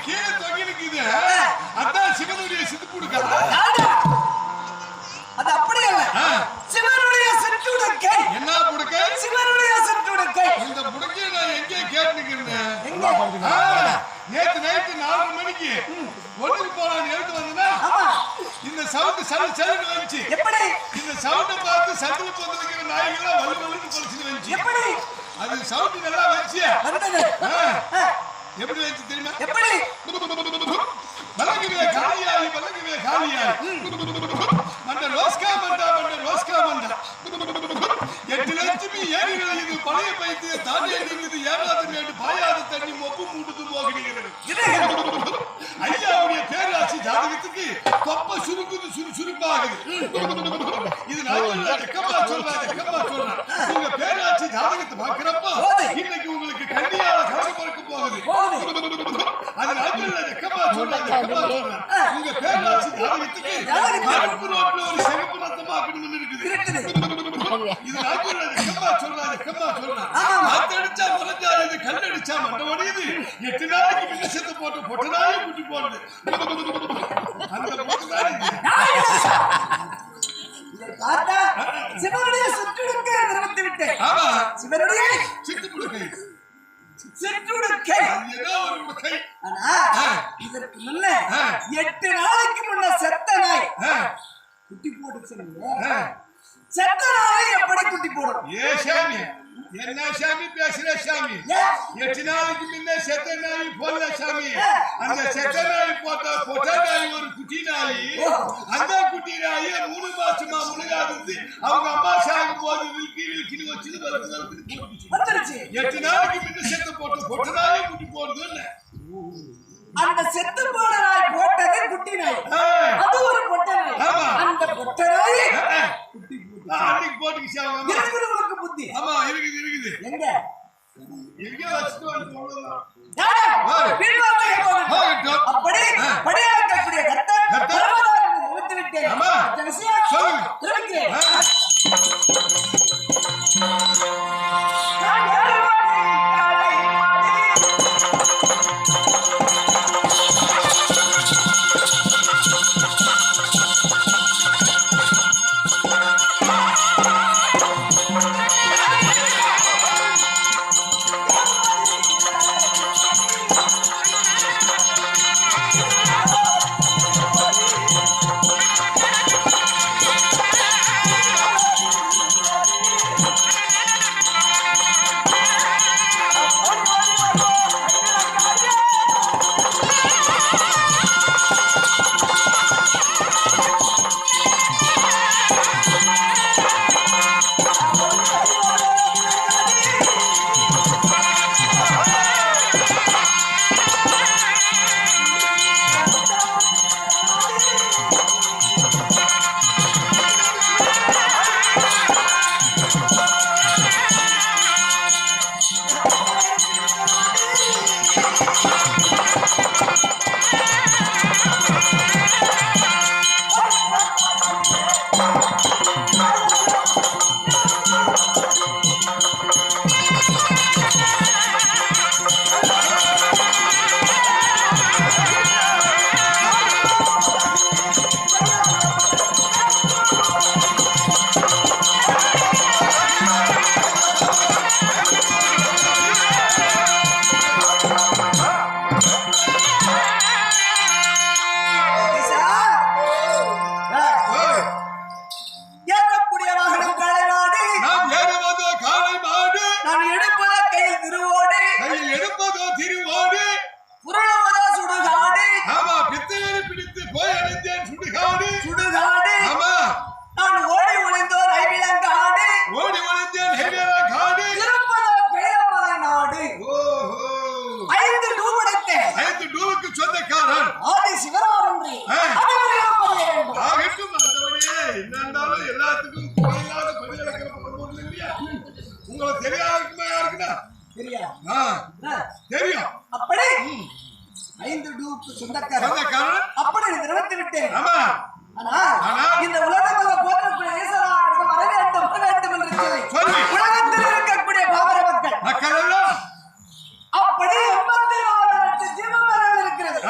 கீழே தொங்கி நிக்குது. அதான் சிவனுடைய சித்துப்புடுக்கா. அது அப்படி அல்ல. சிவனுடைய சிற்றுடுக்கை. என்ன புடுக்கை? சிவனுடைய சிற்றுடுக்கை. இந்த புடுக்கையை நான் எங்கே கேட்டுக்கிறேன்? நேத்து நைட்டு 4 மணிக்கு ஒண்ணுக்கு போலான்னு எழுத்து வந்தா இந்த சவுண்ட் சலுன்னு வந்துச்சு. எப்படி? இந்த சவுண்டை பார்த்து சத்துல போந்து வைக்கிற நாய்களாம் வலுவலுன்னு பொழிச்சுட்டு வந்துச்சு. எப்படி? அது சவுண்ட் நல்லா வந்துச்சு. எப்படி வந்துச்சு தெரியுமா? எப்படி? பலங்கவே காலியாய் பலங்கவே காலியாய் மண்ட ரோஸ்கா மண்டா 8 லட்சம் ஏரிகள் இது பழைய பைத்திய தானே நின்றது ஏறாத மேடு பாயாத தண்ணி மொப்பு மூடுது போகிறீர்கள். ஐயாவுடைய பேராட்சி ஜாதகத்துக்கு தொப்ப சுருக்குது சுறுசுறுப்பாகுது. இது நான் ஜக்கமா சொல்றேன். உங்க பேராட்சி ஜாதகத்தை பார்க்கிறப்போ இன்னைக்கு உங்களுக்கு கண்டியால கலந்து பார்க்க போகுது. அது நான் ஜக்கமா சொல்றேன். உங்க பேராட்சி ஜாதகத்துக்கு கருப்பு ரோட்ல ஒரு சிவப்பு ரத்தமாக்கணும்னு இருக்குது. இது கம்மா சொல்றாரு. அடிச்சா மறைஞ்சா இது கண்ணடிச்சா மண்டை ஒடியுது. 8 நாளைக்கு முன்ன செத்து போட்டு பொட்டனாயே குட்டி போடுது. அந்த பார்த்தா சிவனுடைய சிற்றுடுக்கை நிறுத்தி விட்டேன். ஆமா, சிவனுடைய சித்துப்புடுக்கை. சிற்றுடுக்கை ஏதோ ஒரு உடுக்கை. ஆனா இதற்கு முன்ன 8 நாளைக்கு முன்ன செத்த நாய் குட்டி போட்டு சொன்னீங்க. செத்த நாய் எப்படி குட்டி போடும்? ஏ சாமி, என்ன சாமி பேசுற சாமி? 8 நாளைக்கு முன்ன செத்த நாய் போடல சாமி. அந்த செத்த நாய் போட்ட பொட்ட நாய் ஒரு குட்டி நாய். அந்த குட்டி நாய் 3 மாசமா முழுகாது. அவங்க அம்மா சாகும் போது வில்கின்னு வச்சு வந்துருச்சு. 8 நாளைக்கு முன்ன செத்த போட்ட பொட்ட நாய் குட்டி போடுது. அந்த செத்து போன நாய் போட்டது குட்டி நாய். அது ஒரு பொட்ட நாய். அந்த பொட்ட நாய் குட்டி அன்னைக்கு போட்டுக்கிச்சாங்க. இருக்கிறவங்களுக்கு புத்தி. ஆமா, இருக்குது. எங்க வச்சுட்டு வந்து சொல்லலாம். அப்படி படியாக்கக்கூடிய கர்த்தர் நிறுத்தி விட்டேன். தெரியும். அப்படி 5 டூப் சொந்தக்காரன் அப்படி நிறுத்தி விட்டேன். ஆமா, ஆனா இந்த உலகத்துல போற்றக்கூடிய ஈஸ்வரன் வர வேண்டும் என்று சொல்லி உலகத்தில் இருக்கக்கூடிய பாவர மக்கள் எல்லாம் அப்படி 84 லட்சம் ஜீவமரங்கள் இருக்கிறது.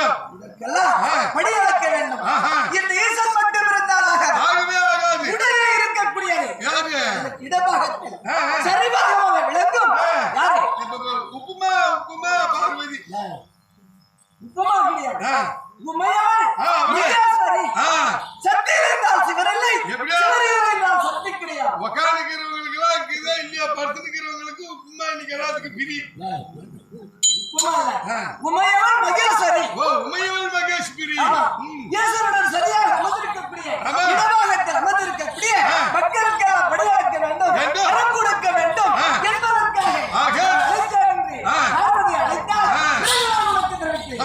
வேண்டும். இதற்கெல்லாம் படியாக்க வேண்டும். இந்த ஈசன் மட்டும் இருந்தாலாக ஆகவே ஆகாது. உடனே இருக்கக்கூடியது யாரு? இடபாகத்தில் சரிபாகமாக விளங்கும் யாரு? உப்புமா உப்புமா பார்வதி. உப்புமா கிடையாது. உமையாள் மகேஸ்வரி. சக்தி இருந்தால் சிவரில்லை, சிவரில்லை என்றால் சக்தி கிடையாது. உக்காந்துக்கிறவங்களுக்கு எல்லாம் இருக்குதா இல்லையா? படுத்துக்கிறவங்களுக்கு உப்புமா இன்னைக்கு எல்லாத்துக்கும் பிரி. உமையாள் மகேஸ்வரி. உமையவள் மகேஸ்வரி. ஈஸ்வரனுடன் சரியாக அமர்ந்திருக்கக்கூடிய இடபாகத்தில் அமர்ந்திருக்கக்கூடிய மக்களுக்கு படியாக்க வேண்டும், வரம் கொடுக்க வேண்டும் என்பதற்காக அழைத்தார் என்று பார்வதி அழைத்தால் உனக்கு தெரிவிக்கிறேன்.